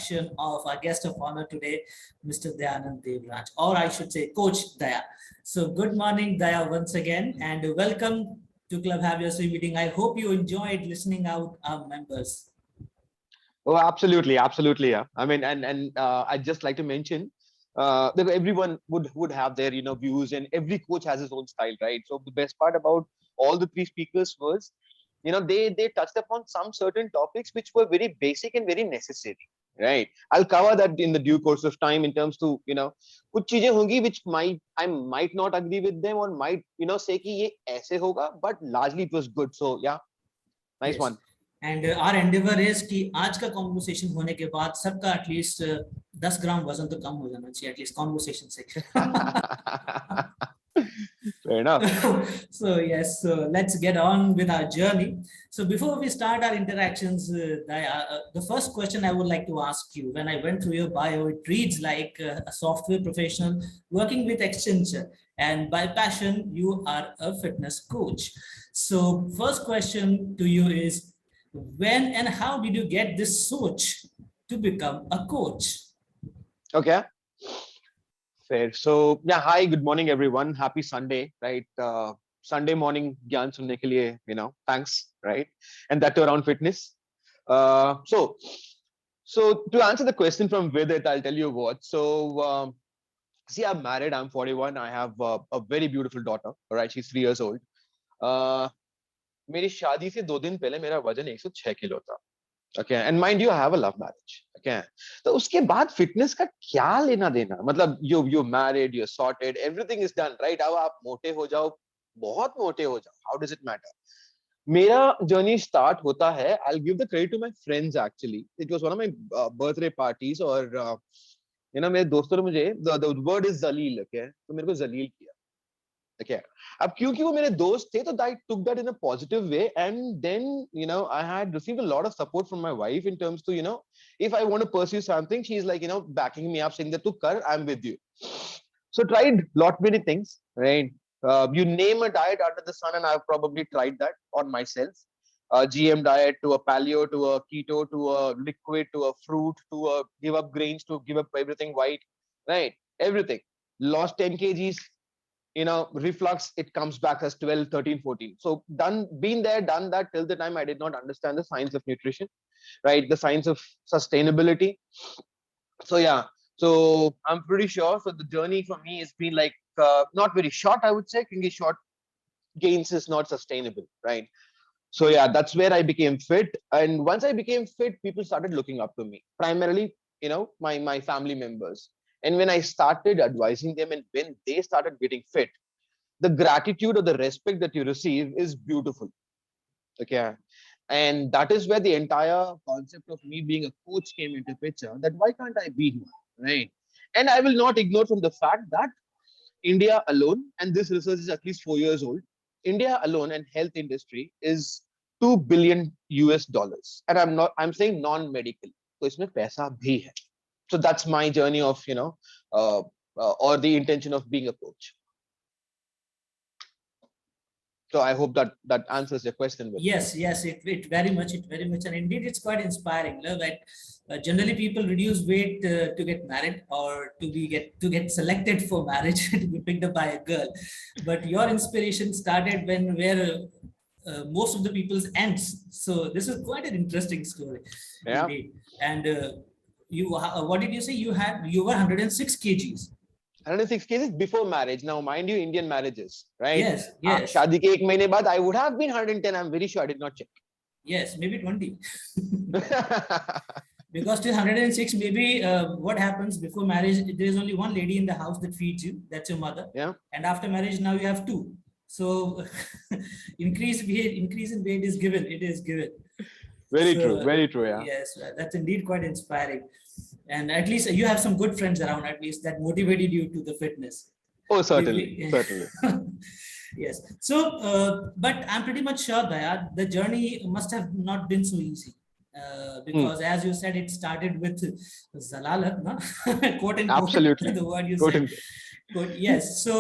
introduction of our guest of honor today, Mr. Dayanand Devraj, or I should say Coach Daya. So good morning, Daya, once again, and welcome to Club Have Your Say meeting. I hope you enjoyed listening out our members. Oh, absolutely, absolutely, yeah. I mean, and I'd just like to mention that everyone would have their views, and every coach has his own style, right? So the best part about all the three speakers was, they touched upon some certain topics which were very basic and very necessary, right? I'll cover that in the due course of time in terms to कुछ चीजें होंगी which I might not agree with them or might say कि ये ऐसे होगा, but largely it was good. So yeah, nice one. And our endeavor is कि आज का conversation होने के बाद सबका at least 10 ग्राम वजन तो कम हो जाना चाहिए, at least conversation से. Fair enough. So yes, so let's get on with our journey. So before we start our interactions, the first question I would like to ask you, when I went through your bio, it reads like a software professional working with Accenture, and by passion, you are a fitness coach. So first question to you is, when and how did you get this switch to become a coach? Okay. Fair. So yeah, hi, good morning, everyone. Happy Sunday, right? Sunday morning, gyan sunne ke liye, thanks, right? And that too around fitness. So to answer the question from Vidit, I'll tell you what. So see, I'm married. I'm 41. I have a very beautiful daughter. All right, she's 3 years old. मेरी शादी से 2 दिन पहले मेरा वजन 106 kilo था. Okay, and mind you, I have a love marriage. Okay, तो उसके बाद फिटनेस का क्या लेना देना? मतलब you married, you're sorted, everything is done, right? अब आप मोटे हो जाओ, बहुत मोटे हो जाओ. How does it matter? मेरा journey start होता है. I'll give the credit to my friends actually. It was one of my birthday parties और मेरे दोस्तों ने मुझे the word is Zaleel, okay? तो मेरे को जलील किया. Okay. अब क्योंकि वो मेरे दोस्त थे तो I took that in a positive way, and then I had received a lot of support from my wife in terms to if I want to pursue something, she's like backing me up, saying that tu kar, I'm with you. So tried lot many things, right? You name a diet under the sun and I've probably tried that on myself. GM diet to a paleo to a keto to a liquid to a fruit to a give up grains to give up everything white, right? Everything. Lost 10 kgs. Reflux, it comes back as 12, 13, 14. So been there, done that till the time I did not understand the science of nutrition, right? The science of sustainability. So yeah, so I'm pretty sure. So the journey for me has been like not very short, I would say. Because short gains is not sustainable, right? So yeah, that's where I became fit. And once I became fit, people started looking up to me. Primarily, my family members. And when I started advising them and when they started getting fit, the gratitude or the respect that you receive is beautiful. Okay. And that is where the entire concept of me being a coach came into picture, that why can't I be here, right? And I will not ignore from the fact that India alone, and this research is at least 4 years old, India alone and health industry is $2 billion. And I'm saying non-medical. So isme paisa bhi hai. So that's my journey of, or the intention of being a coach. So I hope that answers your question. Yes, it very much, and indeed it's quite inspiring. That generally people reduce weight to get married or to get selected for marriage, to be picked up by a girl. But your inspiration started where most of the people's ends. So this is quite an interesting story. Yeah. Indeed. And what did you say? You were 106 kgs. 106 kgs before marriage. Now, mind you, Indian marriages, right? Yes. Shadi ke 1 mahine baad, I would have been 110. I'm very sure. I did not check. Yes, maybe 20. Because till 106, maybe what happens before marriage, there is only one lady in the house that feeds you. That's your mother. Yeah. And after marriage, now you have 2. So increase in weight is given. It is given. Very true. Yeah. Yes, that's indeed quite inspiring. And at least you have some good friends around, at least, that motivated you to the fitness. Oh, certainly. Yes. So, but I'm pretty much sure that the journey must have not been so easy. Because as you said, it started with Zalalat, no? Quote and quote. Absolutely. The word you said. Yes. So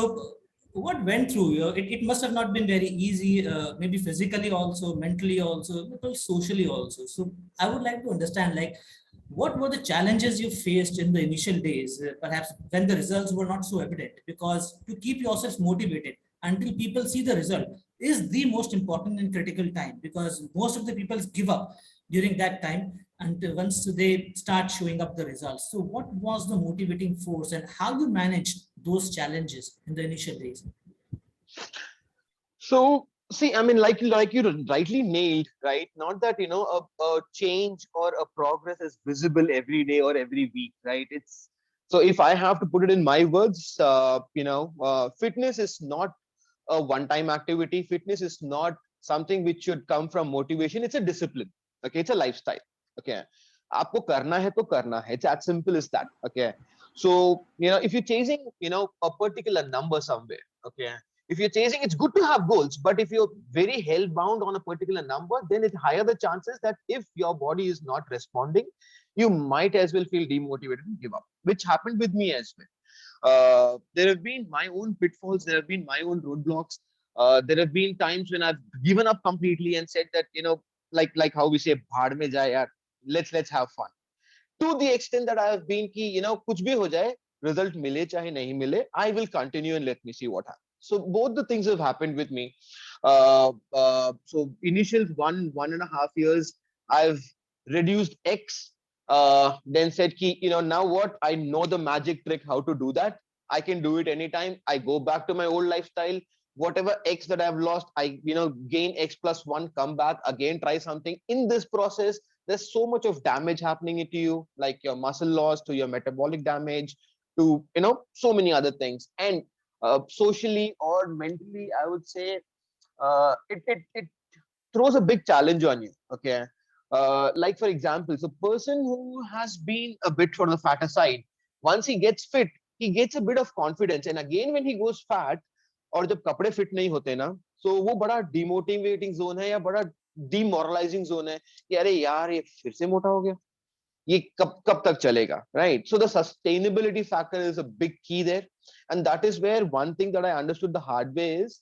what went through you? It must have not been very easy, maybe physically also, mentally also, but also socially also. So I would like to understand, like, What were the challenges you faced in the initial days, perhaps when the results were not so evident? Because to keep yourself motivated until people see the result is the most important and critical time, because most of the people give up during that time until once they start showing up the results. So, what was the motivating force and how you managed those challenges in the initial days? So see, I mean, like you rightly nailed, right? Not that a change or a progress is visible every day or every week, right? It's so if I have to put it in my words, fitness is not a one-time activity. Fitness is not something which should come from motivation. It's a discipline. Okay, it's a lifestyle. Okay, आपको करना है तो करना है. It's as simple as that. Okay, so if you're chasing a particular number somewhere, okay, if you're chasing, it's good to have goals, but if you're very hell bound on a particular number, then it's higher the chances that if your body is not responding, you might as well feel demotivated and give up, which happened with me as well. There have been my own pitfalls, there have been my own roadblocks. There have been times when I've given up completely and said that like how we say bhaad mein jaye yaar, let's have fun, to the extent that I have been ki kuch bhi ho jaye, result mile chahe nahi mile, I will continue and let me see what happens. So both the things have happened with me. So initial 1.5 years, I've reduced X, then said ki now what, I know the magic trick how to do that. I can do it anytime. I go back to my old lifestyle. Whatever X that I've lost, I gain X plus one, come back again, try something. In this process, there's so much of damage happening to you, like your muscle loss, to your metabolic damage, to so many other things. And socially or mentally, I would say it throws a big challenge on you. Okay, like for example, so person who has been a bit for the fatter side, once he gets fit, he gets a bit of confidence, and again when he goes fat, और जब कपड़े fit नहीं होते ना, so वो बड़ा demotivating zone है या बड़ा डिमोरलाइजिंग जोन है कि अरे यार ये फिर से मोटा हो गया, ये कब कब तक चलेगा, right? So the sustainability factor is a big key there, and that is where one thing that I understood the hard way is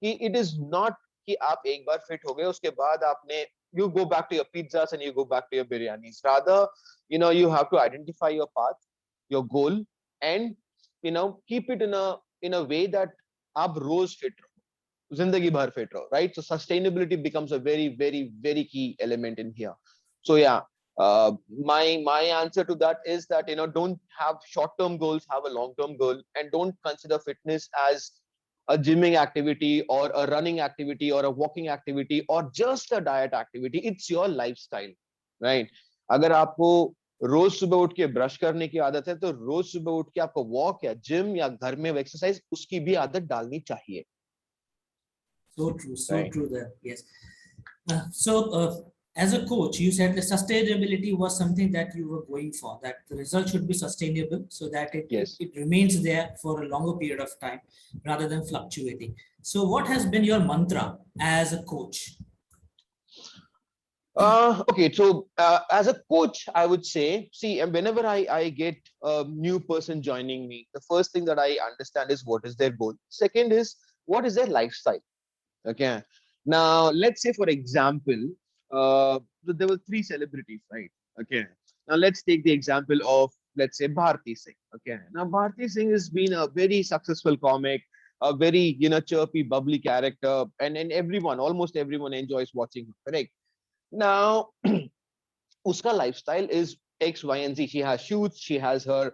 कि it is not कि आप एक बार फिट हो गए उसके बाद आपने you go back to your pizzas and you go back to your biryanis. Rather, you have to identify your path, your goal, and keep it in a way that आप रोज fit रहो, जिंदगी भर fit रहो, right? So sustainability becomes a very very very key element in here. So yeah, my answer to that is that don't have short term goals, have a long term goal, and don't consider fitness as a gymming activity or a running activity or a walking activity or just a diet activity. It's your lifestyle, right? अगर आपको रोज सुबह उठ के brush करने की आदत है तो रोज सुबह उठ के आपको वॉक या जिम या घर में एक्सरसाइज उसकी भी आदत डालनी चाहिए, So right? true there. Yes. As a coach, you said the sustainability was something that you were going for, that the result should be sustainable so that Yes. it remains there for a longer period of time rather than fluctuating. So, what has been your mantra as a coach? Okay, so as a coach, I would say, see, and whenever I get a new person joining me, the first thing that I understand is what is their goal. Second is what is their lifestyle. Okay. Now, let's say, for example, there were three celebrities, right? Okay. Now, let's take the example of, let's say, Bharti Singh. Okay. Now, Bharti Singh has been a very successful comic, a very, chirpy, bubbly character, and everyone, almost everyone enjoys watching her, correct? Now, uska lifestyle is X, Y, and Z. She has shoots, she has her,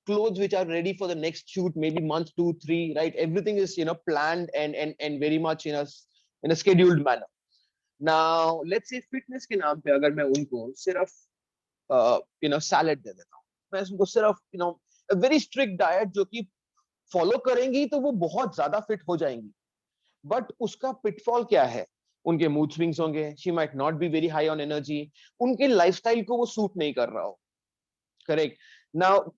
clothes which are ready for the next shoot, maybe month two, three, right? Everything is, planned and very much in a scheduled manner. Now, let's say fitness के नाम पे अगर मैं उनको सिर्फ salad दे देता हूँ, मैं उनको सिर्फ a very strict diet जो कि फॉलो करेंगी तो वो बहुत ज्यादा फिट हो जाएंगी, बट उसका पिटफॉल क्या है? उनके मूड स्विंग्स होंगे, she might not be very high on energy, उनके लाइफस्टाइल को वो सूट नहीं कर रहा हो, correct? Now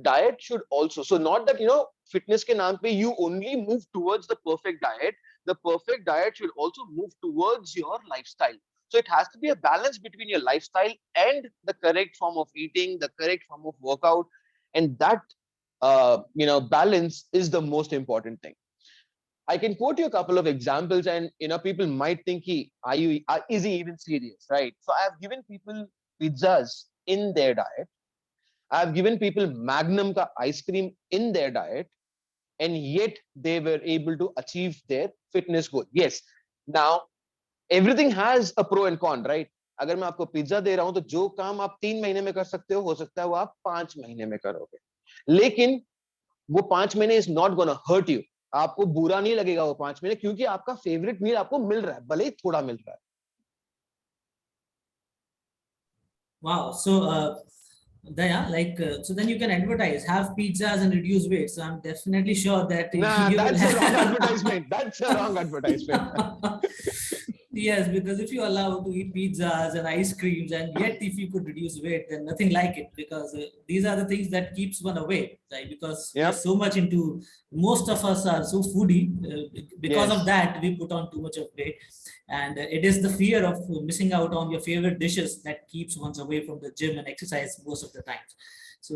diet should also, so not that fitness ke naam pe you only move towards the perfect diet, the perfect diet should also move towards your lifestyle. So it has to be a balance between your lifestyle and the correct form of eating, the correct form of workout, and that balance is the most important thing. I can quote you a couple of examples, and people might think, is he even serious, right? So I have given people pizzas in their diet. I've given people Magnum ka ice cream in their diet, and yet they were able to achieve their fitness goal. Yes. Now, everything has a pro and con, right? अगर मैं आपको pizza दे रहा हूं तो जो काम आप 3 महीने में कर सकते हो सकता है वो आप 5 महीने में करोगे, लेकिन वो 5 महीने is not gonna hurt you. आपको बुरा नहीं लगेगा वो 5 महीने, क्योंकि आपका फेवरेट मील आपको मिल रहा है, भले ही थोड़ा मिल रहा है. Wow. So, Daya, so then you can advertise, have pizzas and reduce weight. So I'm definitely sure that Nah, you will that's a wrong have. advertisement. That's a wrong advertisement. Yes, because if you allow to eat pizzas and ice creams, and yet if you could reduce weight, then nothing like it, because these are the things that keeps one away, right? Because we're Yep. so much into, most of us are so foodie, because Yes. of that we put on too much of weight, and it is the fear of missing out on your favorite dishes that keeps one away from the gym and exercise most of the time. So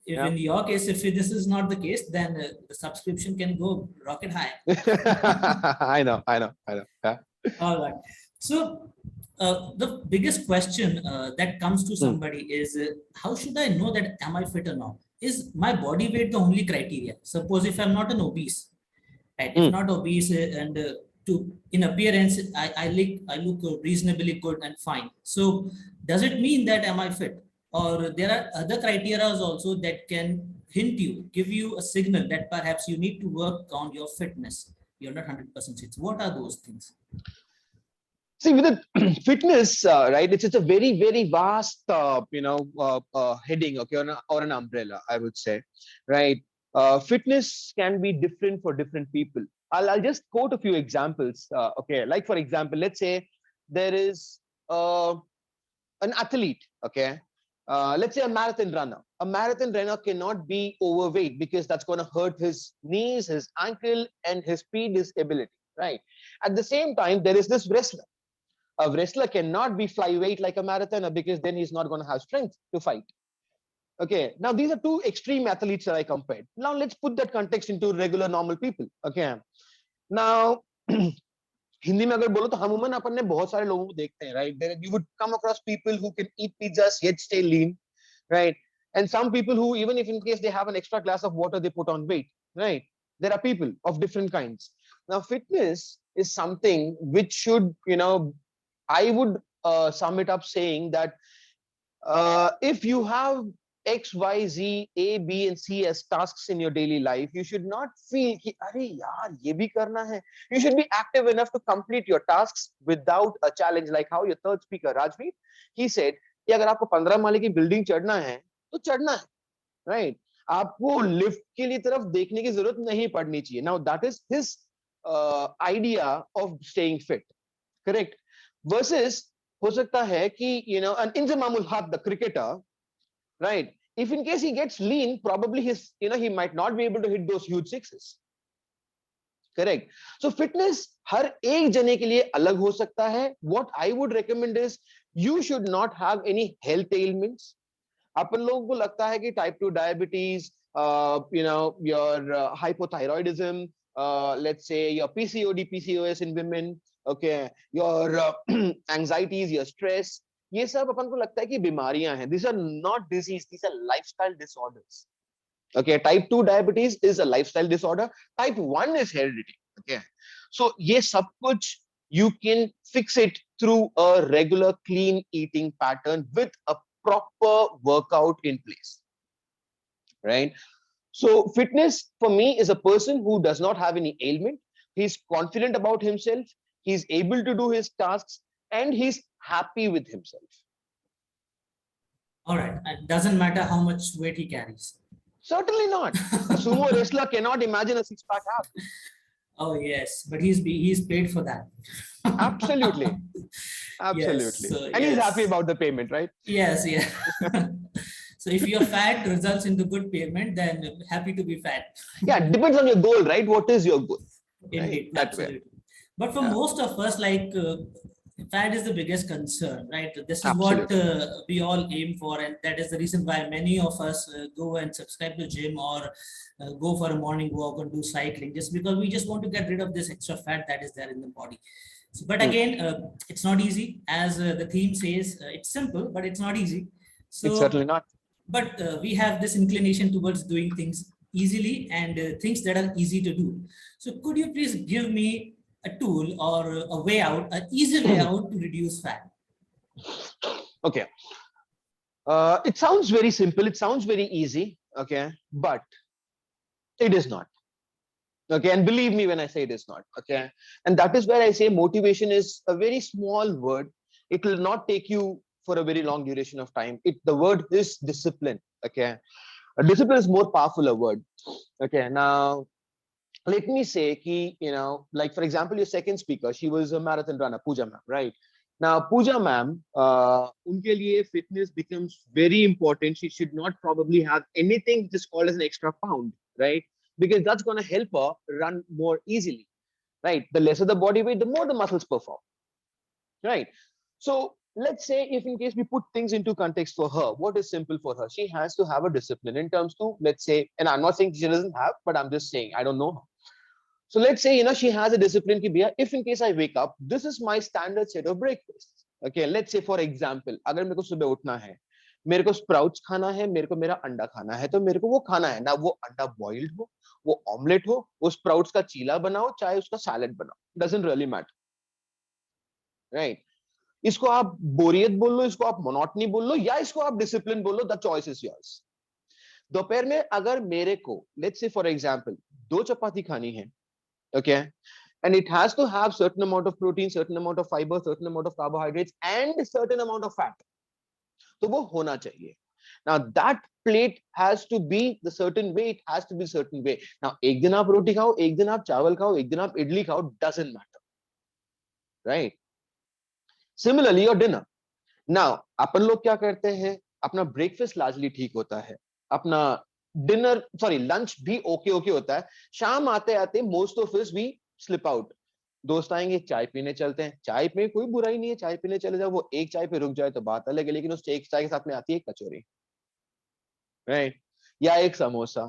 if Yeah. in your case, if this is not the case, then the subscription can go rocket high. I know. Yeah. All right. So the biggest question that comes to somebody is, how should I know that am I fit or not? Is my body weight the only criteria? Suppose if I'm not an obese, right? If not obese and to in appearance, I look reasonably good and fine. So does it mean that am I fit? Or there are other criteria also that can hint you, give you a signal that perhaps you need to work on your fitness. You're not 100% fit. What are those things? See, with the fitness, right? It's a very, very vast, heading, okay, or an umbrella, I would say, right? Fitness can be different for different people. I'll just quote a few examples. Okay, like for example, let's say there is an athlete, okay? Let's say a marathon runner. A marathon runner cannot be overweight because that's going to hurt his knees, his ankle, and his speed, his ability, right? At the same time, there is this wrestler. A wrestler cannot be flyweight like a marathoner because then he's not going to have strength to fight. Okay, now these are two extreme athletes that I compared. Now let's put that context into regular normal people. Okay, now Hindi में अगर बोलो तो अमूमन अपन ने बहुत सारे लोगों को देखते हैं, right? You would come across people who can eat pizzas yet stay lean, right? And some people who, even if in case they have an extra glass of water, they put on weight, right? There are people of different kinds. Now fitness is something which should, I would sum it up saying that if you have X, Y, Z, A, B, and C as tasks in your daily life, you should not feel कि अरे यार ये भी करना है. You should be active enough to complete your tasks without a challenge, like how your third speaker Rajveer, he said कि अगर आपको 15 माले की बिल्डिंग चढ़ना है तो चढ़ना है, right? आपको लिफ्ट के लिए तरफ देखने की जरूरत नहीं पड़नी चाहिए. Now that is his idea of staying fit, correct? Versus हो सकता है कि an Inzamam ul Haq, the cricketer, right? If in case he gets lean, probably he might not be able to hit those huge sixes. Correct. So fitness हर एक जने के लिए अलग हो सकता है. What I would recommend is you should not have any health ailments. अपन लोगों को लगता है कि type 2 diabetes, your hypothyroidism, let's say your PCOD, PCOS in women, okay, your anxieties, your stress, ये सब अपन को लगता है कि बीमारियां हैं. These are not disease, these are lifestyle disorders. Okay, type 2 diabetes is a lifestyle disorder. Type 1 is heredity. Okay, so ये सब कुछ you can fix it through a regular clean eating pattern with a proper workout in place, right? So fitness for me is a person who does not have any ailment. He's confident about himself. He's able to do his tasks and he's happy with himself. All right. It doesn't matter how much weight he carries. Certainly not. A sumo wrestler cannot imagine a six-pack abs. Oh yes, but he's paid for that. Absolutely. Absolutely. Yes, and he's happy about the payment, right? Yes, yeah. So if your fat results into good payment, then happy to be fat. Yeah, it depends on your goal, right? What is your goal? Indeed, right? absolutely. But for most of us, fat is the biggest concern, right? This is Absolutely. what we all aim for, and that is the reason why many of us go and subscribe to gym or go for a morning walk or do cycling, just because we just want to get rid of this extra fat that is there in the body. But again, it's not easy. As the theme says, it's simple, but it's not easy. It's So, certainly not. but we have this inclination towards doing things easily and things that are easy to do. So, could you please give me a tool or a way out, an easy way out to reduce fat? Okay. It sounds very simple. It sounds very easy. Okay. But it is not. Okay. And believe me when I say it is not. Okay. And that is where I say motivation is a very small word. It will not take you for a very long duration of time. The word is discipline. Okay. A discipline is more powerful a word. Okay. Now, let me say ki, like for example, your second speaker, she was a marathon runner, Pooja ma'am, right? Now, Pooja ma'am, unke liye fitness becomes very important. She should not probably have anything just called as an extra pound, right? Because that's going to help her run more easily, right? The lesser the body weight, the more the muscles perform, right? So let's say if in case we put things into context for her, what is simple for her? She has to have a discipline in terms to, let's say, and I'm not saying she doesn't have, but I'm just saying, I don't know her. So let's say, she has a discipline ki bhaiya, if in case I wake up, this is my standard set of breakfast. Okay, let's say for example, अगर मेरे को सुबह उठना है, मेरे को sprouts खाना है, मेरे को मेरा अंडा खाना है, तो मेरे को वो खाना है ना, वो अंडा बॉइल्ड हो, वो ऑमलेट हो, वो स्प्राउट्स का चीला बनाओ, चाहे उसका सैलेड बनाओ, doesn't really matter, right? इसको आप बोरियत बोल लो, इसको आप मोनोटनी बोल लो, या इसको आप डिसिप्लिन बोल लो, द चॉइस इज योर्स. दोपहर में अगर मेरे को लेट्स से फॉर एग्जांपल 2 चपाती खानी है, okay, and it has to have certain amount of protein, certain amount of fiber, certain amount of carbohydrates and certain amount of fat, तो वो होना चाहिए. Now that plate has to be the certain way, it has to be certain way. Now एक दिन आप रोटी खाओ, एक दिन आप चावल खाओ, एक दिन आप इडली खाओ, doesn't matter, right? Similarly your dinner. Now अपन लोग क्या करते हैं, अपना ब्रेकफास्ट लार्जली ठीक होता है, अपना डिनर सॉरी लंच भी ओके ओके होता है, शाम आते आते most of us we slip out. दोस्त आएंगे, चाय पीने चलते हैं, चाय में कोई बुराई नहीं है, चाय पीने चले जाओ, वो एक चाय पे रुक जाए तो बात अलग है, लेकिन उस एक चाय के साथ में आती है कचौरी, राइट, या एक samosa.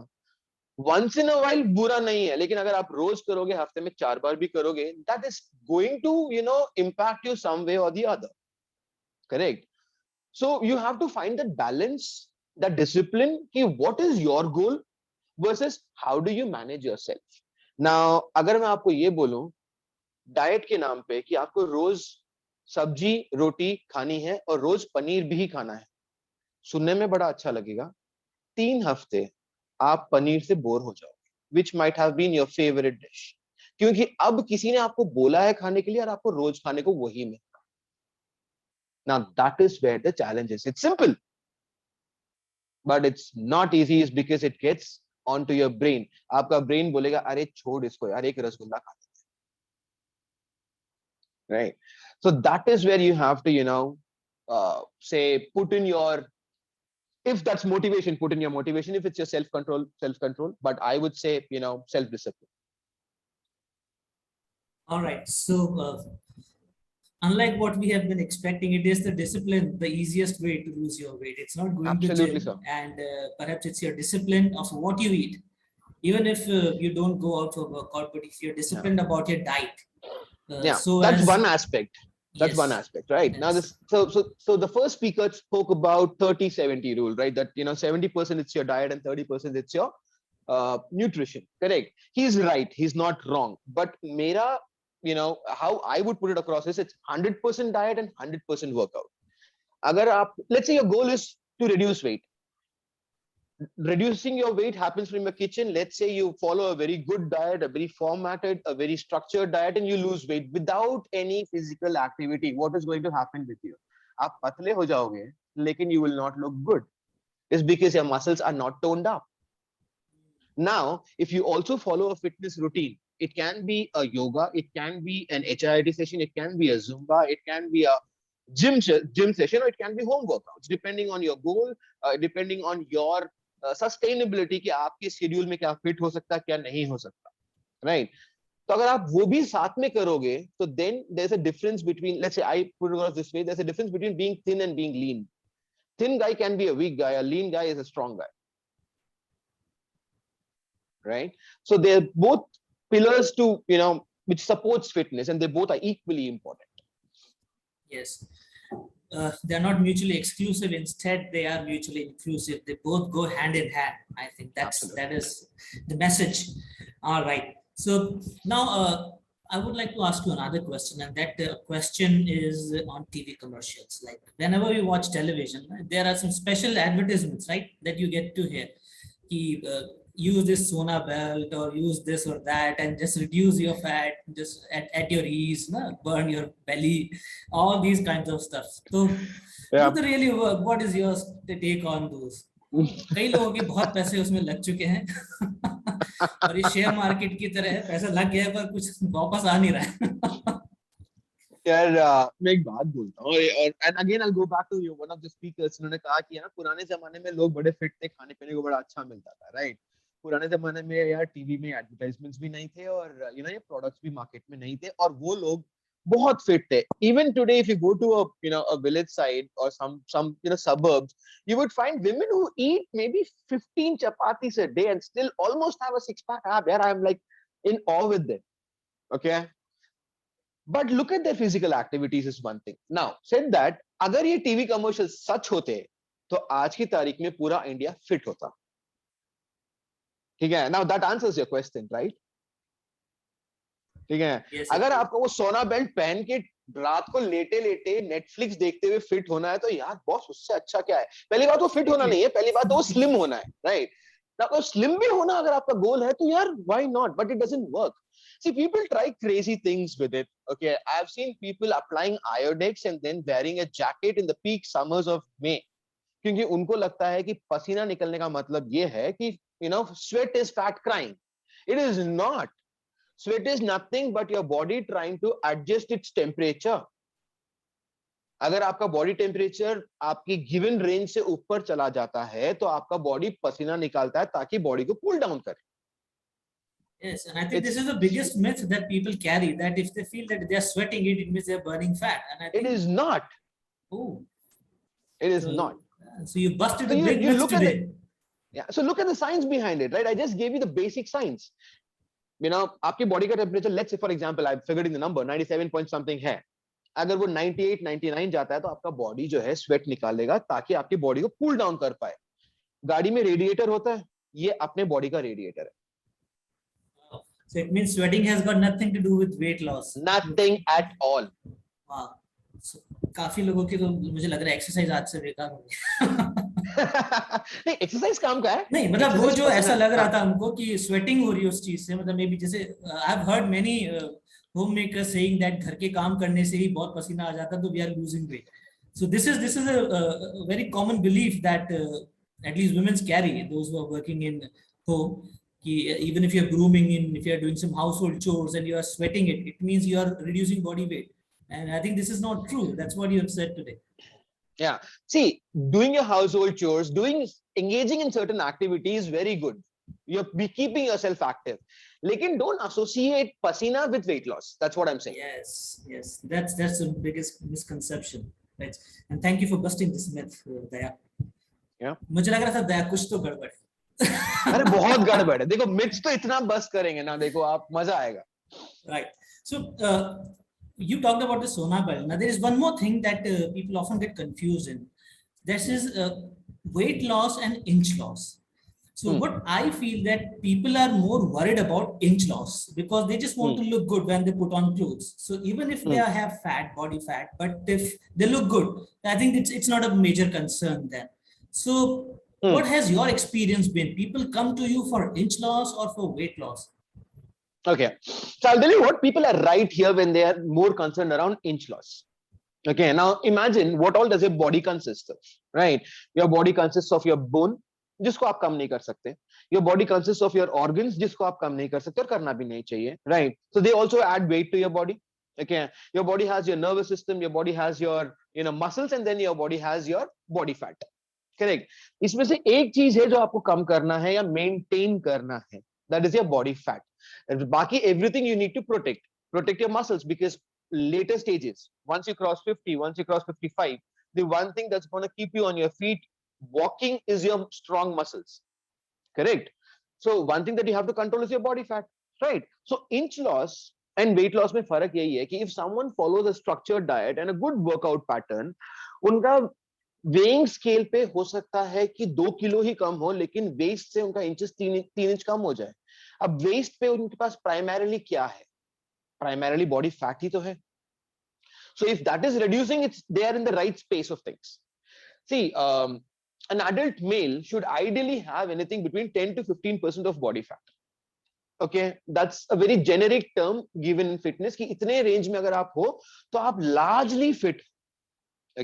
Once in a while बुरा नहीं है, लेकिन अगर आप रोज करोगे, हफ्ते में 4 बार भी करोगे, that is going to impact you some way और the other, correct? So you have to find that balance, that discipline, ki what is your goal versus how do you manage yourself. Now अगर मैं आपको ये बोलूं diet के नाम पे कि आपको रोज सब्जी रोटी खानी है और रोज पनीर भी खाना है, सुनने में बड़ा अच्छा लगेगा. 3 हफ्ते आप पनीर से बोर हो जाओगे, which might have been your favorite dish, क्योंकि अब किसी ने आपको बोला है खाने के लिए और आपको रोज खाने को वही में. Now that is where the challenge is. It's simple, but it's not easy, is because it gets onto your brain. आपका brain बोलेगा अरे छोड़ इसको यार, एक रसगुल्ला खा लेते हैं, right? So that is where you have to say put in your, if that's motivation, put in your motivation. If it's your self control, but I would say self discipline. All right. So, unlike what we have been expecting, it is the discipline, the easiest way to lose your weight. It's not going to Absolutely, gym, sir. and perhaps it's your discipline of what you eat. Even if you don't go out for workout, but if you're disciplined about your diet, Yeah, so that's as one aspect. That's one yes, aspect, right? Now yes, this, so the first speaker spoke about 30-70 rule, right? That 70% it's your diet and 30% it's your nutrition, correct? He's right, he's not wrong, but mera, how I would put it across is it's 100% diet and 100% workout. Agar aap, let's say your goal is to reduce weight. Reducing your weight happens from your kitchen. Let's say you follow a very good diet, a very formatted, a very structured diet, and you lose weight without any physical activity. What is going to happen with you? आप पतले हो जाओगे, लेकिन you will not look good. It's because your muscles are not toned up. Now, if you also follow a fitness routine, it can be a yoga, it can be an HIIT session, it can be a Zumba, it can be a gym session, or it can be home workouts, depending on your goal, depending on your sustainability कि आपके schedule में क्या fit हो सकता है, क्या नहीं हो सकता, right? तो अगर आप वो भी साथ में करोगे, तो then there's a difference between, let's say I put it this way, there's a difference between being thin and being lean. Thin guy can be a weak guy, a lean guy is a strong guy, right? So they're both pillars to which supports fitness, and they both are equally important. Yes. They're not mutually exclusive. Instead, they are mutually inclusive. They both go hand in hand. I think that is the message. All right. So now I would like to ask you another question, and that question is on TV commercials. Like whenever we watch television, right, there are some special advertisements, right, that you get to hear. Use this Sona belt or use this or that and just reduce your fat just at your ease, no? Burn your belly, all these kinds of stuff. So do they really work? What is your take on those? कई लोगों के बहुत पैसे उसमें लग चुके हैं और ये शेयर मार्केट की तरह है, पैसा लग गया पर कुछ वापस आ नहीं रहा है. यार मैं एक बात बोलता हूँ, और and again I go back to you one of the speakers, उन्होंने कहा कि ना पुराने जमाने में लोग बड़े फिट थे, खाने पीने को बड़ा अच्छा मिलता था, राइट. पुराने जमाने में यार टीवी में एडवर्टाइजमेंट्स भी नहीं थे और ये प्रोडक्ट्स भी मार्केट में नहीं थे, और वो लोग बहुत फिट थे. Even today if you go to a village side और some suburbs, you would find women who eat maybe 15 chapatis a day and still almost have a six pack ab. Yeah, I'm like in awe with them. Okay. But look at their physical activities is one thing. Now, said that, अगर ये TV commercial सच होते तो आज की तारीख में पूरा India fit होता. ठीक है. Now that answers your question, right? ठीक है. Yes, अगर आपको वो सोना बेल्ट पहन के रात को लेटे लेटे नेटफ्लिक्स देखते हुए फिट होना है तो यार बॉस उससे अच्छा क्या है. पहली बात वो फिट होना नहीं है, पहली बात वो स्लिम होना है, राइट. ना स्लिम भी होना अगर आपका गोल है तो यार why not, but it doesn't work. See, people try crazy things with it. Okay, I've seen people applying Iodex and then wearing a jacket in the peak summers of May, क्योंकि उनको लगता है कि पसीना निकलने का मतलब ये है कि sweat is fat crying. It is not. Sweat is nothing but your body trying to adjust its temperature. अगर आपका बॉडी टेम्परेचर आपकी गिवन रेंज से ऊपर चला जाता है तो आपका बॉडी पसीना निकालता है ताकि बॉडी को कूल डाउन करे. Yes, and I think this is the biggest myth that people carry, that if they feel that they are sweating it means they are burning fat. And I think it is not. Oh, it is not. So you busted a big myth today. Yeah. So look at the science behind it, right? I just gave you the basic science. आपकी body का temperature, let's say for example I figured in the number 97 point something है. अगर वो 98 99 जाता है तो आपका body जो है स्वेट निकालेगा ताकि आपकी बॉडी को कूल डाउन कर पाए. गाड़ी में रेडिएटर होता है, ये अपने बॉडी का रेडिएटर है. So it means sweating has got nothing to do with weight loss. Nothing at all. Wow. So, काफी लोगों की तो मुझे लग रहा है एक्सरसाइज आज से बेकार हो गई. नहीं, एक्सरसाइज काम का है. नहीं मतलब वो जो ऐसा लग रहा था हमको कि स्वेटिंग हो रही है उस चीज से, मतलब मे बी जैसे I have heard many home makers saying that घर के काम करने से ही बहुत पसीना आ जाता, तो we are losing weight. So this is a very common belief that at least women carry, those who are working in home. Even if you're grooming, if you're doing some household chores and you are sweating it, it means you are reducing body weight. And I think this is not true. That's what you have said today. Yeah. See, doing your household chores, engaging in certain activities is very good. You're keeping yourself active. Lekin don't associate pasina with weight loss. That's what I'm saying. Yes. That's the biggest misconception. Right. And thank you for busting this myth, Daya. Yeah. मुझे लग रहा था दया कुछ तो गड़बड़ है. अरे बहुत गड़बड़ है. देखो मिथ्स तो इतना बस करेंगे ना, देखो आप मजा आएगा. Right. So you talked about the Sona belt. Now there is one more thing that people often get confused in. This is weight loss and inch loss. So what I feel that people are more worried about inch loss because they just want to look good when they put on clothes. So even if they have body fat, but if they look good, I think it's not a major concern then. So what has your experience been? People come to you for inch loss or for weight loss? Okay, so I'll tell you what, people are right here when they are more concerned around inch loss. Okay, now imagine what all does your body consist of, right? Your body consists of your bone, जिसको आप कम नहीं कर सकते. Your body consists of your organs, जिसको आप कम नहीं कर सकते और करना भी नहीं चाहिए, right? So they also add weight to your body. Okay, your body has your nervous system, your body has your muscles, and then your body has your body fat. Correct. इसमें से एक चीज है जो आपको कम करना है या मेंटेन करना है, that is your body fat. बाकी everything you need to protect your muscles, because later stages, once you cross 50, once you cross 55, the one thing that's going to keep you on your feet walking is your strong muscles. Correct. So one thing that you have to control is your body fat, right? So inch loss and weight loss में फर्क यही है कि if someone follows a structured diet and a good workout pattern, उनका weighing scale पे हो सकता है कि 2 किलो ही कम हो, लेकिन वेस्ट से उनका इंचेस 3 इंच कम हो जाए। अब वेस्ट पे उनके पास प्राइमरीली क्या है? प्राइमरीली बॉडी फैट ही तो है। So if that is reducing, it's they are in the right space of things. See, an adult male should ideally have anything between 10 to 15% of body fat. Okay, that's a very generic term given in fitness कि इतने range में अगर आप हो तो आप largely fit.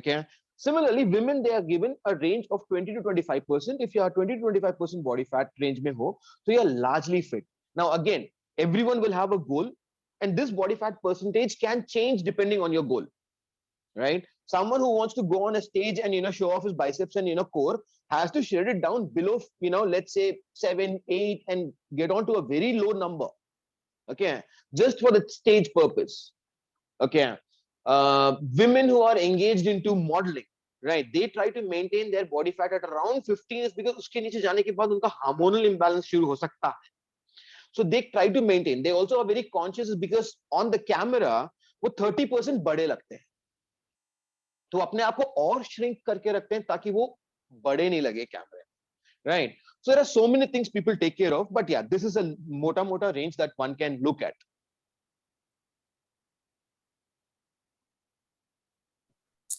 Okay. Similarly, women, they are given a range of 20 to 25%. If you are 20 to 25% body fat range mein ho, so you are largely fit. Now, again, everyone will have a goal, and this body fat percentage can change depending on your goal, right? Someone who wants to go on a stage and show off his biceps and core has to shred it down below let's say 7, 8, and get on to a very low number. Okay, just for the stage purpose. Okay, women who are engaged into modeling, right, they try to maintain their body fat at around 15 is because uske niche jaane ke baad unka hormonal imbalance shuru ho sakta hai. So they try to maintain. They also are very conscious because on the camera वो 30% बड़े लगते हैं, तो अपने आप को और shrink करके रखते हैं ताकि वो बड़े नहीं लगे कैमरे, right? So there are so many things people take care of, but yeah, this is a mota range that one can look at.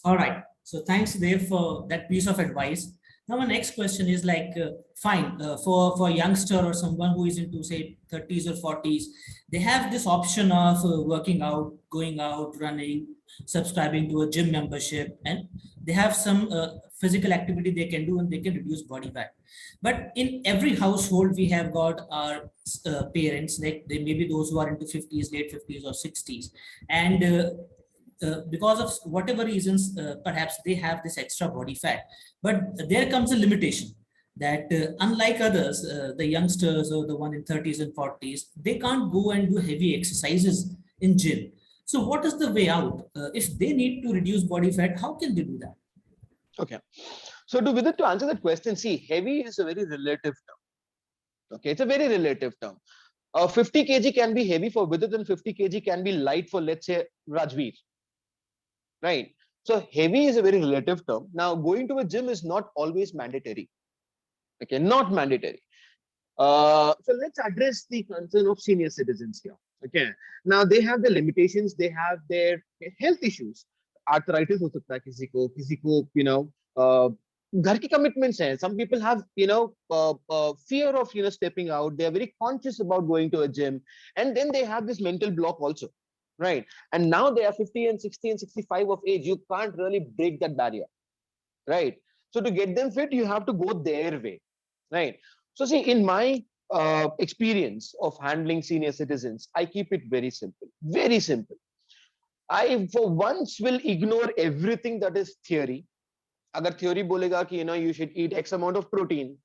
All right. So thanks, Dev, for that piece of advice. Now, my next question is like, fine, for a youngster or someone who is into say 30s or 40s, they have this option of working out, going out, running, subscribing to a gym membership, and they have some physical activity they can do and they can reduce body fat. But in every household, we have got our parents, like they may be those who are into 50s, late 50s or 60s, and because of whatever reasons, perhaps they have this extra body fat. But there comes a limitation that unlike others, the youngsters or the one in 30s and 40s, they can't go and do heavy exercises in gym. So what is the way out? If they need to reduce body fat, how can they do that? Okay. So to answer that question, see, heavy is a very relative term. Okay, it's a very relative term. 50 kg can be heavy for Vidit and 50 kg can be light for, let's say, Rajveer. Right? So heavy is a very relative term. Now, going to a gym is not always mandatory. Okay, not mandatory. So let's address the concern of senior citizens here. Okay, now they have the limitations, they have their health issues. Arthritis हो सकता है किसी को घर की commitments हैं. Some people have fear of stepping out. They are very conscious about going to a gym, and then they have this mental block also, right? And now they are 50 and 60 and 65 of age. You can't really break that barrier, right? So to get them fit, you have to go their way, right? So see, in my experience of handling senior citizens, I keep it very simple, very simple. I for once will ignore everything that is theory. Agar theory bolega ki you should eat X amount of protein,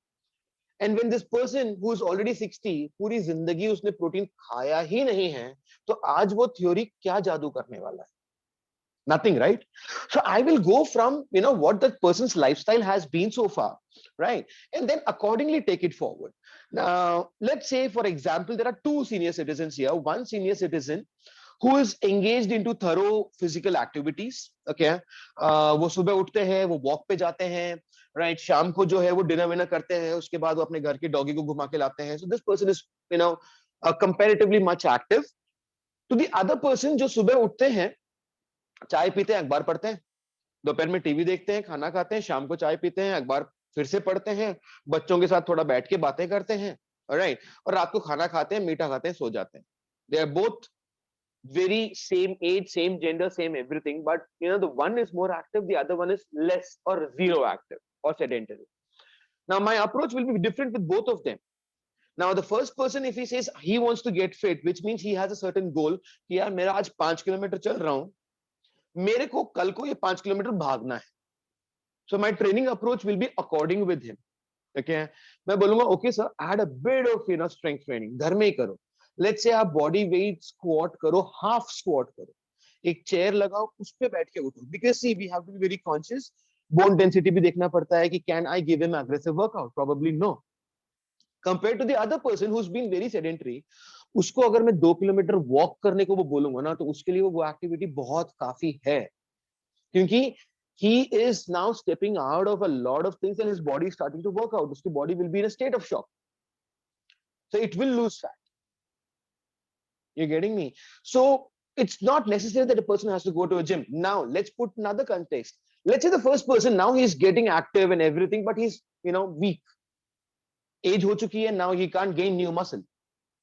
and when this person who is already 60 पूरी जिंदगी उसने protein खाया ही नहीं है, तो आज वो theory क्या जादू करने वाला है? Nothing, right? So I will go from what that person's lifestyle has been so far, right? And then accordingly take it forward. Now let's say, for example, there are two senior citizens here. One senior citizen who is engaged into thorough physical activities. Okay, वो सुबह उठते हैं, वो walk पे जाते हैं, right? शाम को जो है वो डिनर विनर करते हैं, उसके बाद वो अपने घर के डॉगी को घुमा के लाते हैं. So this person is comparatively much active. To the other person जो सुबह उठते हैं, चाय पीते हैं, अखबार पढ़ते हैं, दोपहर में टीवी देखते हैं, खाना खाते हैं, शाम को चाय पीते हैं, अखबार फिर से पढ़ते हैं, बच्चों के साथ थोड़ा बैठ के बातें करते हैं, राइट? और रात को खाना खाते हैं, मीठा खाते हैं, सो जाते हैं. They are both very same age, same gender, same everything, but the one is more active, the other one is less or zero active or sedentary. Now my approach will be different with both of them. Now the first person, if he says he wants to get fit, which means he has a certain goal कि यार मेरा आज 5 kilometre चल रहा हूं, मेरे को कल को ये 5 किलोमीटर भागना है. So my training approach will be according with him. Okay, मैं बोलूंगा okay sir, add a bit of strength training, घर में ही करो. Let's say आप body weight squat करो, half squat करो, एक chair लगाओ, उस पे बैठ के उठो. Because see, we have to be very conscious. Bone density भी देखना पड़ता है कि can I give him aggressive workout? Probably no. Compared to the other person who's been very sedentary, उसको अगर मैं 2 किलोमीटर वॉक करने को वो बोलूंगा ना, तो उसके लिए वो एक्टिविटी बहुत काफी है, क्योंकि he is now stepping out of a lot of things and his body is starting to work out. His body will be in a state of shock, so it will lose fat. You're getting me? So it's not necessary that a person has to go to a gym. Now let's put another context. Let's say the first person, now he's getting active and everything, but he's, weak. Age ho chuki hai, now he can't gain new muscle.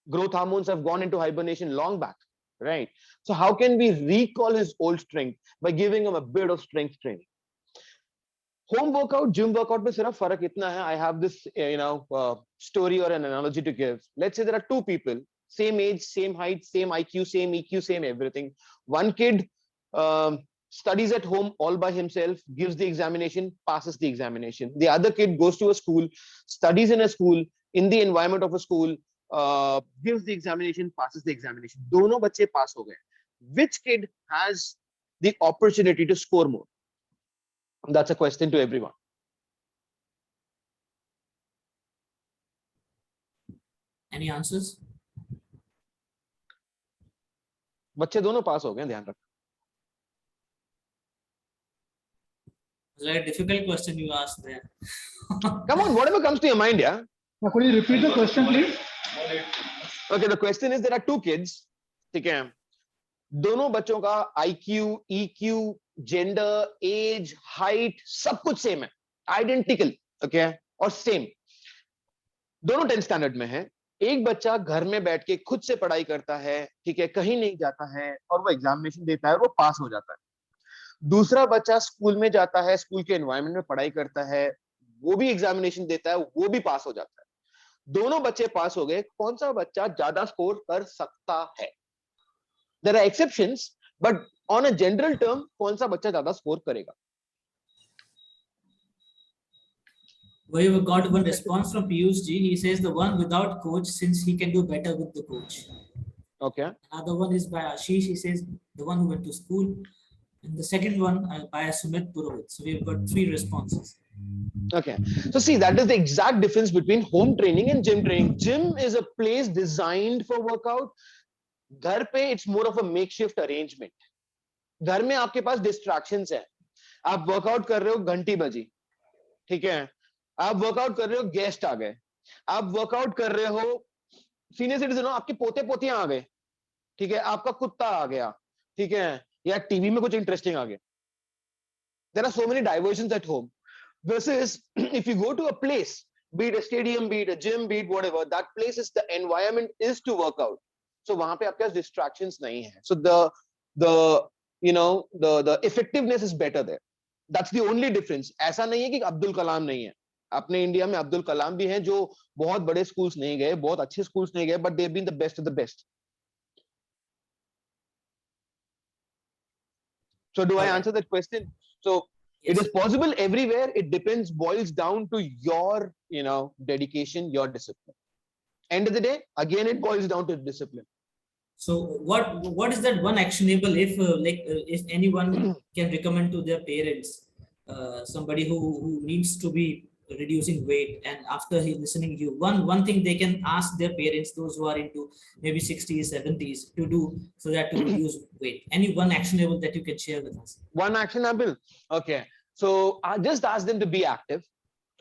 Growth hormones have gone into hibernation long back, right? So how can we recall his old strength? By giving him a bit of strength training. Home workout, gym workout में सिर्फ फर्क इतना है. I have this story or an analogy to give. Let's say there are two people, same age, same height, same IQ, same EQ, same everything. One kid studies at home all by himself, gives the examination, passes the examination. The other kid goes to a school, studies in a school, in the environment of a school, gives the examination, passes the examination. दोनों बच्चे पास हो गए. Which kid has the opportunity to score more? That's a question to everyone. Any answers? बच्चे दोनों पास हो गए, ध्यान रख. It's like a difficult question you asked there. Come on, whatever comes to your mind, yeah. Now, could you repeat the question, please? Okay, the question is, there are two kids, ठीक है. दोनों बच्चों का IQ, EQ, gender, age, height सब कुछ same है, identical, okay, और same. दोनों 10th स्टैंडर्ड में है. एक बच्चा घर में बैठ के खुद से पढ़ाई करता है, ठीक है, कहीं नहीं जाता है, और वो एग्जामिनेशन देता है और वो पास हो जाता है. दूसरा बच्चा स्कूल में जाता है, स्कूल के एनवायरनमेंट में पढ़ाई करता है, वो भी एग्जामिनेशन देता है, वो भी पास हो जाता है. दोनों बच्चे पास हो गए. कौन सा बच्चा ज्यादा स्कोर कर सकता है? There are exceptions, but on a general term, कौन सा बच्चा ज्यादा स्कोर करेगा? We got one response from Piyush Ji. He says the one without coach, since he can do better with the coach. Okay. Another one is by Ashish. He says the one who went to school. And the second one by Sumit Purohit. So we've got 3 responses. Okay. So see, that is the exact difference between home training and gym training. Gym is a place designed for workout. घर पे it's more of a makeshift arrangement. घर में आपके पास distractions है. आप workout कर रहे हो, घंटी बजी, ठीक है. आप वर्कआउट कर रहे हो, गेस्ट आ गए. आप वर्कआउट कर रहे हो, सीनियर सिटीजन हो, आपके पोते पोतियां आ गए, ठीक है, आपका कुत्ता आ गया, ठीक है, या टीवी में कुछ इंटरेस्टिंग आ गया. There are so many diversions at home. Versus if you go to a place, be it a stadium, be it a gym, be it whatever, that place is, the environment is to work out. So वहां पे आपके पास distractions नहीं है. So the effectiveness is better there. That's the only difference. ऐसा नहीं है कि अब्दुल कलाम नहीं है. अपने इंडिया में अब्दुल कलाम भी हैं जो बहुत बड़े स्कूल्स नहीं गए, बहुत अच्छे स्कूल्स नहीं गए, but they've been the best of the best. So do I answer that question? So yes. It is possible everywhere. It depends, boils down to your, dedication, your discipline. End of the day, again, it boils down to discipline. So what is that one actionable, if anyone can recommend to their parents, somebody who needs to be reducing weight, and after he listening to you, one thing they can ask their parents, those who are into maybe 60s, 70s, to do so that to reduce weight? Any one actionable that you can share with us? One actionable? Okay. So I just ask them to be active.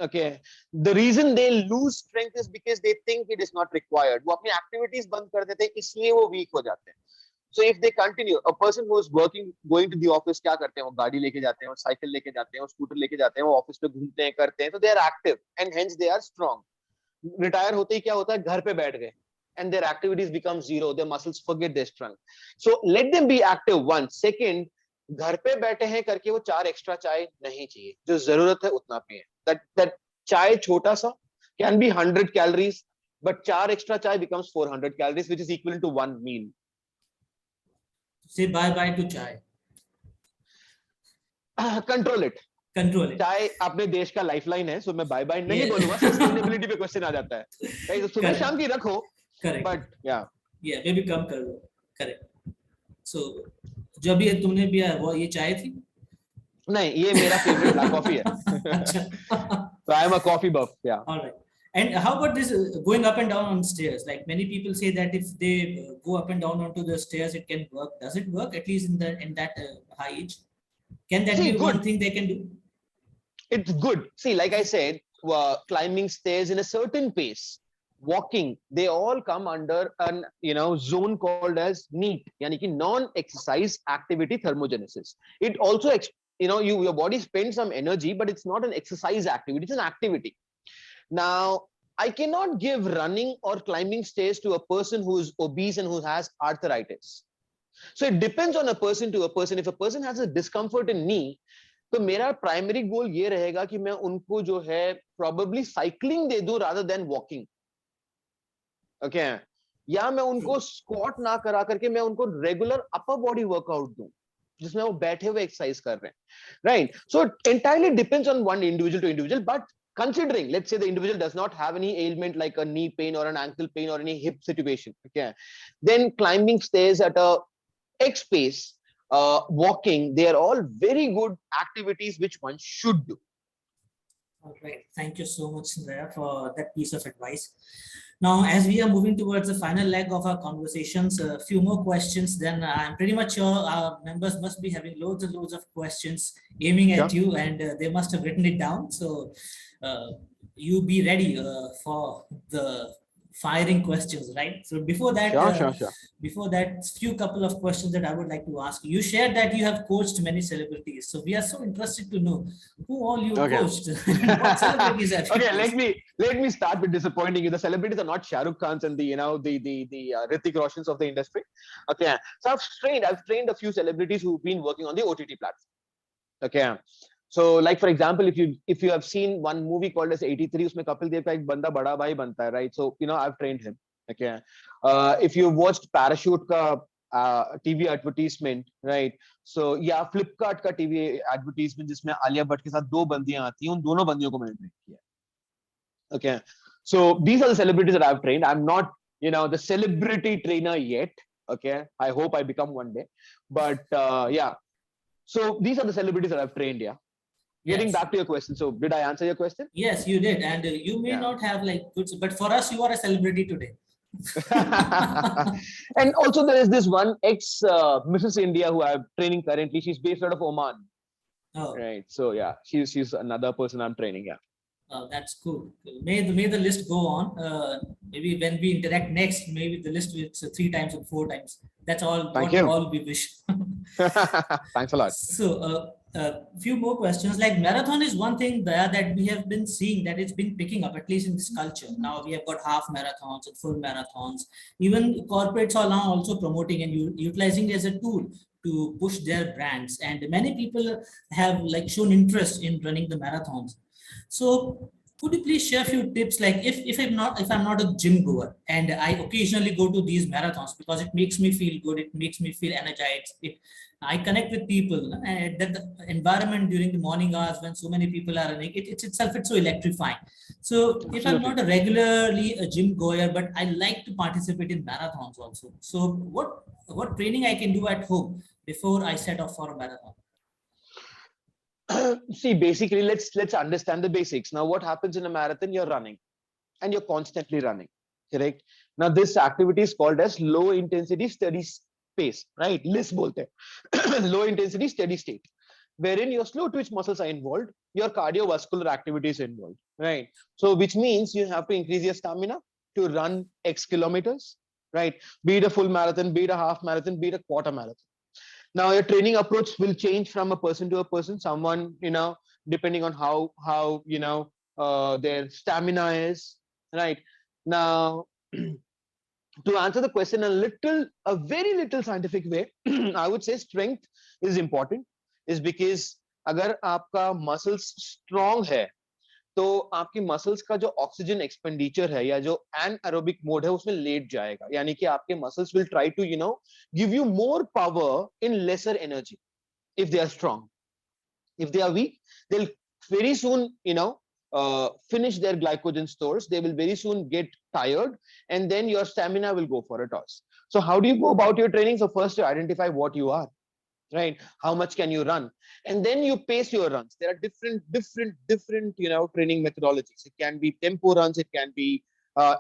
Okay. The reason they lose strength is because they think it is not required. वो अपनी activities बंद कर देते हैं, इसलिए वो weak हो जाते हैं. So if they continue, a person who is working, going to the office, क्या करते हैं? वो गाड़ी लेके जाते हैं, वो साइकिल लेके जाते हैं, वो स्कूटर लेके जाते हैं, वो ऑफिस पे घूमते हैं, करते हैं. So they are active and hence they are strong. Retire होते ही क्या होता है? घर पे बैठ गए, and their activities become zero. Their muscles forget their strength. So let them be active. One. Second, घर पे बैठे हैं करके वो 4 एक्स्ट्रा चाय नहीं चाहिए. जो जरूरत है उतना पिए. That चाय छोटा सा can be 100 calories, but 4 extra chai becomes 400 calories, which is equivalent to 1 meal. Say bye to chai. Control it. Control it. चाय अपने देश का लाइफलाइन है, so मैं बाय बाय नहीं बोलूंगा. सस्टेनेबिलिटी पे क्वेश्चन आ जाता है. Right? तो सुबह शाम की रखो. Correct. But yeah. Yeah, maybe कम कर लो. Correct. So जो भी तुमने पिया वो ये चाय थी? नहीं, ये मेरा फेवरेट ब्लैक कॉफी है. So I am a coffee buff. Yeah. All right. And how about this going up and down on stairs? Like many people say that if they go up and down onto the stairs, it can work. Does it work at least in that high age? Can that See, be one good. thing they can do? It's good. See, like I said, climbing stairs in a certain pace, walking, they all come under an zone called as NEAT, yani ki non-exercise activity thermogenesis. It also your body spends some energy, but it's not an exercise activity, it's an activity. Now, I cannot give running or climbing stairs to a person who is obese and who has arthritis. So it depends on a person to a person. If a person has a discomfort in knee, तो मेरा primary goal ये रहेगा कि मैं उनको जो है probably cycling दे दूं rather than walking. Okay. या मैं उनको स्क्वाट ना करा करके मैं उनको रेगुलर अपर बॉडी वर्कआउट दूं जिसमें वो बैठे हुए एक्सरसाइज कर रहे हैं, right? So it entirely depends on one individual to individual, but considering, let's say the individual does not have any ailment like a knee pain or an ankle pain or any hip situation, okay, then climbing stairs at a X pace, walking, they are all very good activities which one should do. All right. Thank you so much, Daya, for that piece of advice. Now, as we are moving towards the final leg of our conversations, a few more questions, then I'm pretty much sure our members must be having loads and loads of questions aiming at you, and they must have written it down. So you be ready for the firing questions, right? So before that, Sure. before that, few couple of questions that I would like to ask. You shared that you have coached many celebrities, so we are so interested to know who all you coached. What celebrities have you coached? Let me start with disappointing you. The celebrities are not Shah Rukh Khans and the Hrithik Roshans of the industry. Okay, so I've trained a few celebrities who've been working on the OTT platform. Okay. So, like for example, if you have seen one movie called as 83, उसमें कपिल देव का एक बंदा बड़ा भाई बनता है, right? So I've trained him. Okay. If you watched Parachute का TV advertisement, right? So या Flipkart का TV advertisement जिसमें आलिया भट्ट के साथ दो बंदियां आती हैं, उन दोनों बंदियों को मैंने train किया. Okay. So these are the celebrities that I've trained. I'm not the celebrity trainer yet. Okay. I hope I become one day. But yeah. So these are the celebrities that I've trained. Yeah. Getting back to your question. So did I answer your question? Yes, you did. And you may not have like good, but for us, you are a celebrity today. And also there is this one ex Mrs. India who I'm training currently. She's based out of Oman. Oh. Right. So yeah, she's another person I'm training. Yeah. Oh, that's cool. May the list go on. Maybe when we interact next, maybe the list is 3 times or 4 times. That's all. Thank you. All we wish. Thanks a lot. So few more questions. Like marathon is one thing that we have been seeing that it's been picking up, at least in this culture. Now we have got half marathons and full marathons. Even corporates are now also promoting and utilizing it as a tool to push their brands. And many people have like shown interest in running the marathons. So could you please share a few tips, like if I'm not a gym goer and I occasionally go to these marathons because it makes me feel good, it makes me feel energized, I connect with people, and that the environment during the morning hours when so many people are running, it's so electrifying. So Absolutely. If I'm not regularly a gym goer, but I like to participate in marathons also. So what training I can do at home before I set off for a marathon? See, basically, let's understand the basics. Now, what happens in a marathon? You're running, and you're constantly running. Correct. Now, this activity is called as low intensity steady pace, right? LIS bolte. Low intensity steady state, wherein your slow twitch muscles are involved, your cardiovascular activity is involved, right? So, which means you have to increase your stamina to run X kilometers, right? Be it a full marathon, be it a half marathon, be it a quarter marathon. Now your training approach will change from a person to a person. Someone, depending on how their stamina is, right? Now, to answer the question a very little scientific way, I would say strength is important. Is because अगर आपका muscles strong है, तो आपकी muscles का जो oxygen expenditure है या जो एनएरोबिक मोड है उसमें लेट जाएगा, यानी कि आपके muscles will try to give you more power in lesser energy if they are strong. If they are weak, they'll very soon finish their glycogen stores. They will very soon get tired, and then your stamina will go for a toss. So how do you go about your training? So first you identify what you are. right? How much can you run? And then you pace your runs. There are different, training methodologies. It can be tempo runs, it can be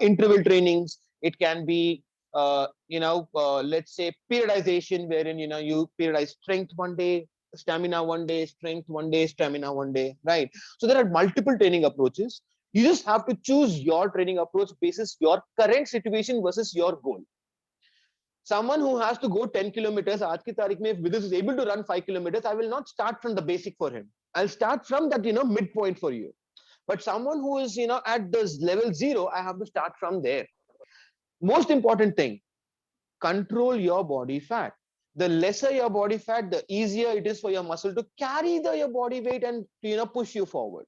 interval trainings, it can be let's say periodization, wherein you periodize strength one day, stamina one day, strength one day, stamina one day, right? So there are multiple training approaches. You just have to choose your training approach basis your current situation versus your goal. Someone who has to go 10 kilometers, aaj ki tarikh mein, if Vidus is able to run 5 kilometers, I will not start from the basic for him. I'll start from that, midpoint for you. But someone who is, at this level 0, I have to start from there. Most important thing, control your body fat. The lesser your body fat, the easier it is for your muscle to carry your body weight and, push you forward,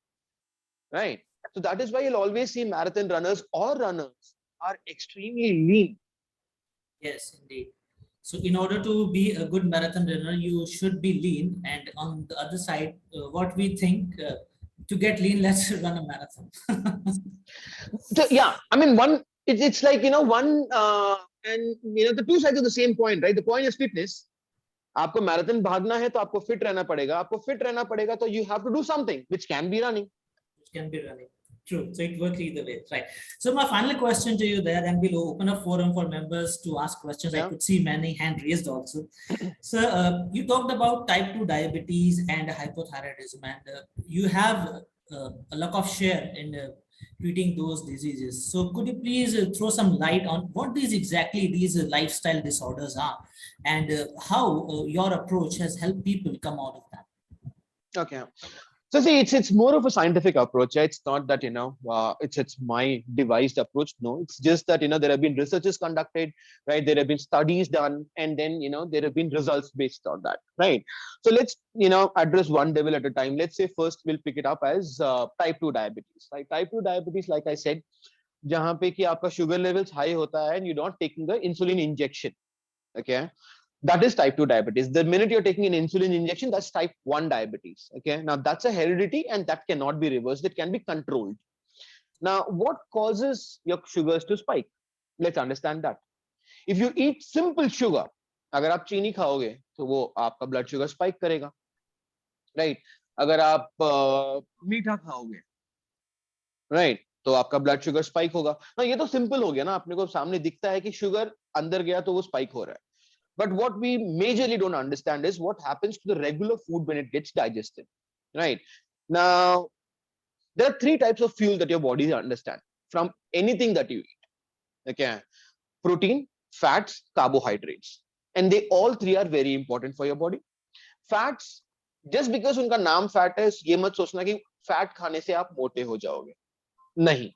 right? So that is why you'll always see marathon runners or runners are extremely lean. Yes, indeed. So in order to be a good marathon runner, you should be lean. And on the other side, what we think, to get lean, let's run a marathon. So yeah, I mean, it's like, one, and the two sides of the same coin, right? The coin is fitness. आपको marathon भागना है तो आपको fit रहना पड़ेगा. आपको fit रहना पड़ेगा तो you have to do something which can be running. Which can be running. True. So it works either way, right? So my final question to you there, then we'll open a forum for members to ask questions. Yeah. I could see many hand raised also. So you talked about type 2 diabetes and hypothyroidism, and you have a lot of share in treating those diseases. So could you please throw some light on what exactly these lifestyle disorders are, and how your approach has helped people come out of that? Okay. So see, it's more of a scientific approach. It's not that it's my devised approach. No, it's just that there have been researches conducted, right? There have been studies done, and then there have been results based on that, right? So let's address one devil at a time. Let's say first we'll pick it up as type 2 diabetes. Right? Type 2 diabetes, like I said, जहाँ पे कि आपका sugar levels high होता है and you're not taking the insulin injection. Okay. That is type 2 diabetes. The minute you're taking an insulin injection, that's type 1 diabetes. Okay. Now that's a heredity and that cannot be reversed. It can be controlled. Now, what causes your sugars to spike? Let's understand that. If you eat simple sugar, अगर आप चीनी खाओगे तो वो आपका blood sugar spike करेगा, right? अगर आप मीठा खाओगे, राइट, तो आपका ब्लड शुगर स्पाइक होगा ना. ये तो सिंपल हो गया ना, अपने को सामने दिखता है कि शुगर अंदर गया तो वो स्पाइक हो रहा है. But what we majorly don't understand is what happens to the regular food when it gets digested, right? Now, there are 3 types of fuel that your body understands from anything that you eat. Okay, protein, fats, carbohydrates, and they all 3 are very important for your body. Fats, just because उनका नाम fat है, ये मत सोचना कि fat खाने से आप मोटे हो जाओगे. नहीं.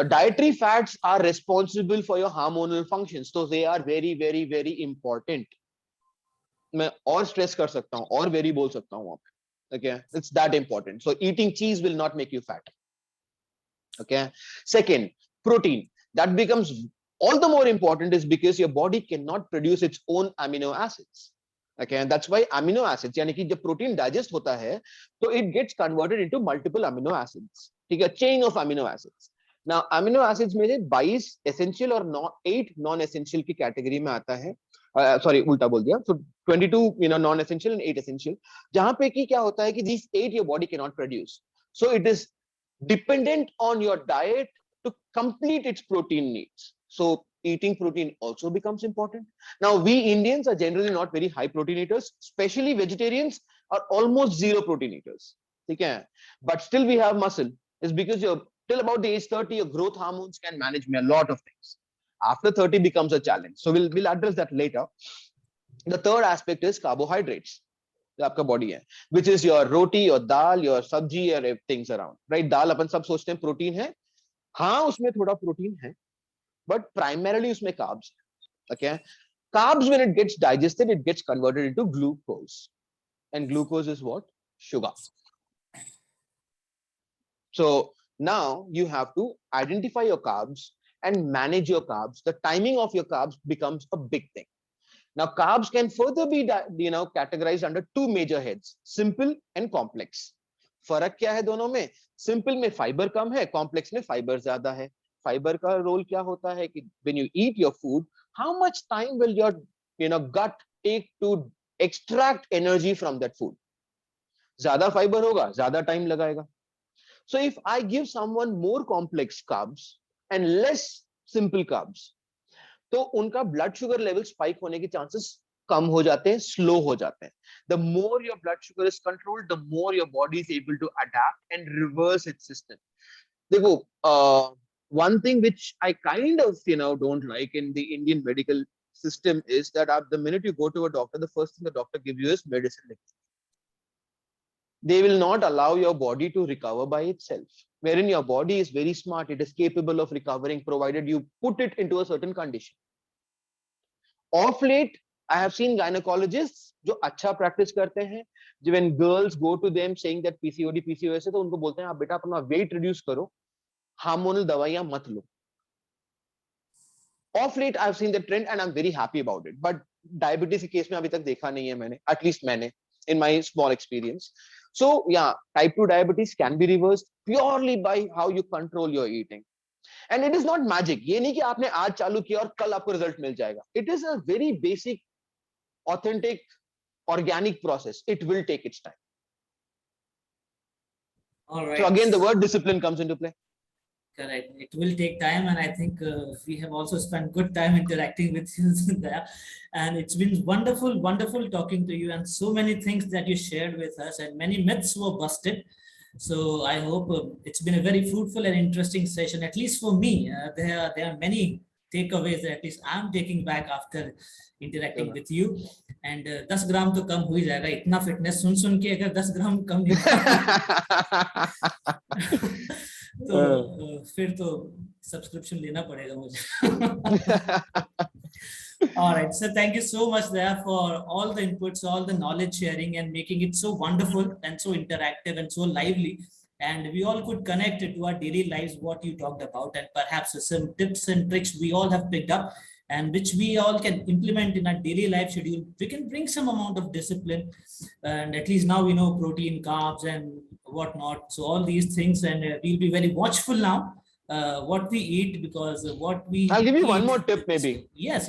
Dietary fats are responsible for your hormonal functions, so they are very very very important. मैं और stress कर सकता हूँ और very बोल सकता हूँ वहाँ पे. Okay, it's that important. So eating cheese will not make you fat. Okay. Second, protein. That becomes all the more important is because your body cannot produce its own amino acids. Okay, and that's why amino acids, यानी कि जब protein digest होता है, तो it gets converted into multiple amino acids. ठीक है, chain of amino acids. Now, amino acids में से 22 essential और 8 non-essential की category में आता है. Sorry, उल्टा बोल दिया. So 22 non-essential and 8 essential. जहाँ पे कि क्या होता है कि these 8 your body cannot produce. So it is dependent on your diet to complete its protein needs. So eating protein also becomes important. Now, we Indians are generally not very high protein eaters, especially vegetarians are almost zero protein eaters. Okay? But still we have muscle. It's because you're till about the age 30, your growth hormones can manage a lot of things. After 30 becomes a challenge. So we'll address that later. The third aspect is carbohydrates. आपका body है, which is your roti, your dal, your sabji, your things around, right? दाल अपन सब सोचते हैं protein है, हाँ उसमें थोड़ा protein है, but primarily उसमें carbs है. Okay, carbs when it gets digested, it gets converted into glucose, and glucose is what? Sugar. So now you have to identify your carbs and manage your carbs. The timing of your carbs becomes a big thing. Now, carbs can further be categorized under 2 major heads, simple and complex. फर्क क्या है दोनों में? Simple में fibre कम है, complex में fibre ज्यादा है. फाइबर का रोल क्या होता है कि when you eat your food, how much time will your gut take to extract energy from that food. ज्यादा फाइबर होगा, ज्यादा टाइम लगाएगा. So if I give someone more complex carbs and less simple carbs, तो उनका blood sugar level spike होने के chances कम हो जाते हैं, slow हो जाते हैं. The more your blood sugar is controlled, the more your body is able to adapt and reverse its system. देखो, one thing which I kind of don't like in the Indian medical system is that the minute you go to a doctor, the first thing the doctor gives you is medicine. They will not allow your body to recover by itself, wherein your body is very smart. It is capable of recovering provided you put it into a certain condition. Of late, I have seen gynecologists जो अच्छा practice करते हैं, when girls go to them saying that PCOD, PCOS है, तो उनको बोलते हैं आप बेटा अपना weight reduce करो, हार्मोनल दवाइयां मत लो. Of late, I have seen the trend and I'm very happy about it. But diabetes के केस में अभी तक देखा नहीं है मैंने, at least मैंने, in my small experience. So yeah, type 2 diabetes can be reversed purely by how you control your eating. And it is not magic. ये नहीं कि आपने आज चालू किया और कल आपको result मिल जाएगा. It is a very basic, authentic, organic process. It will take its time. All right. So again, the word discipline comes into play. Correct. It will take time, and I think we have also spent good time interacting with you there. And it's been wonderful, wonderful talking to you, and so many things that you shared with us, and many myths were busted. So I hope it's been a very fruitful and interesting session. At least for me, there are many takeaways that at least I'm taking back after interacting with you. And 10 ग्राम तो कम हो ही जाएगा. इतना fitness सुन के अगर 10 ग्राम कम नहीं तो फिर तो सब्सक्रिप्शन लेना पड़ेगा मुझे. All right, so thank you so much there for all the inputs, all the knowledge sharing, and making it so wonderful and so interactive and so lively. And we all could connect it to our daily lives, what you talked about, and perhaps some tips and tricks we all have picked up and which we all can implement in our daily life schedule. We can bring some amount of discipline, and at least now we know protein, carbs, and whatnot. So all these things, and we'll be very watchful now what we eat, because what we I'll give you one eat, more tip maybe. Yes,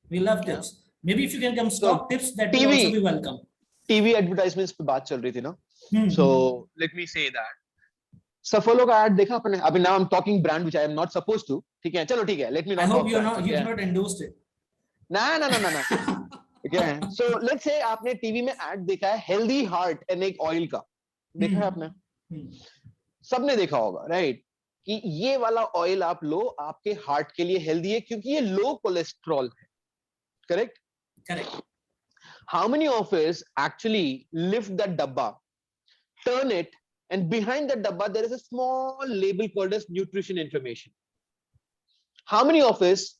we love tips. Maybe if you can come stock tips, that will TV also be welcome. TV advertisements पे बात चल रही थी ना. So let me say that Safolo का ad देखा आपने? अभी now I'm talking brand which I am not supposed to. ठीक है, चलो ठीक है. Let me not. I hope talk you've brands, not endorsed it. ना. Okay. So let's say आपने टीवी में ad देखा है healthy heart and एक oil का. देखा है आपने? सबने देखा होगा, right? कि ये वाला oil आप लो, आपके heart के लिए healthy है क्योंकि ये low cholesterol है. Correct? Correct. How many of us actually lift that dabba, turn it, and behind that dabba there is a small label called as nutrition information? How many of us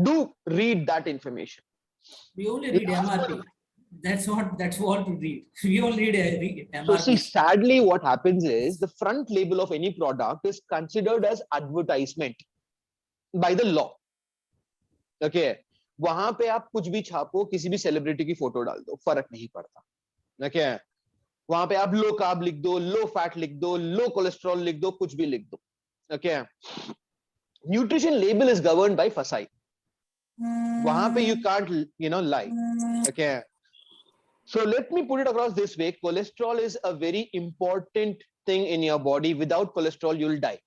do read that information? We only read MRP. That's what we read. We only read MRP. So see, sadly what happens is the front label of any product is considered as advertisement by the law. Okay. वहां पे आप कुछ भी छापो, किसी भी celebrity की photo डाल दो, फर्क नहीं पड़ता. Okay. वहां पे आप लो कार्ब लिख दो, लो फैट लिख दो, लो कोलेस्ट्रॉल लिख दो, कुछ भी लिख दो. Okay. Nutrition label is governed by FSI. वहां पे you can't lie. Okay. So let me put it across this way. Cholesterol is a very important thing in your body. Without cholesterol you'll die.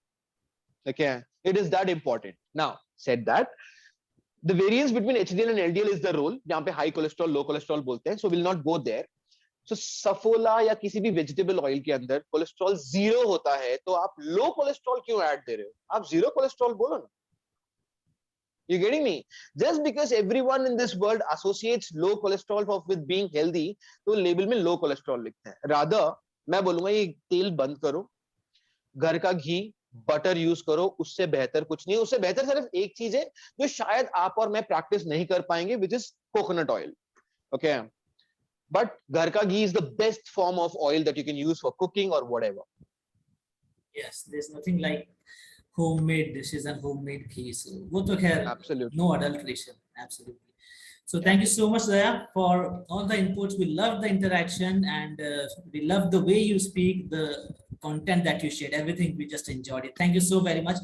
Okay. It is that important. Now, said that, the variance between HDL and LDL is the role. जहाँ पे high cholesterol, low cholesterol बोलते हैं. So we'll not go there. So Saffola या किसी भी vegetable oil के अंदर cholesterol 0 होता है, तो आप low cholesterol क्यों ऐड दे रहे हो? आप 0 cholesterol बोलो ना. You getting me? Just because everyone in this world associates low cholesterol with being healthy, तो label में low cholesterol लिखते हैं. Rather, मैं बोलूँगा ये तेल बंद करो, घर का घी, बटर यूज करो, उससे बेहतर कुछ नहीं. उससे बेहतर सिर्फ एक चीज है जो शायद आप और मैं प्रैक्टिस नहीं कर पाएंगे, which is coconut oil. Okay. But घर का घी is the best form of oil that you can use for cooking or whatever. Yes, there's nothing like homemade dishes and homemade ghee. So वो तो खैर, absolutely, no adulteration. Absolutely. So thank you so much, Daya, for all the inputs. We love the interaction, and we love the way you speak, the content that you shared, everything. We just enjoyed it. Thank you so very much.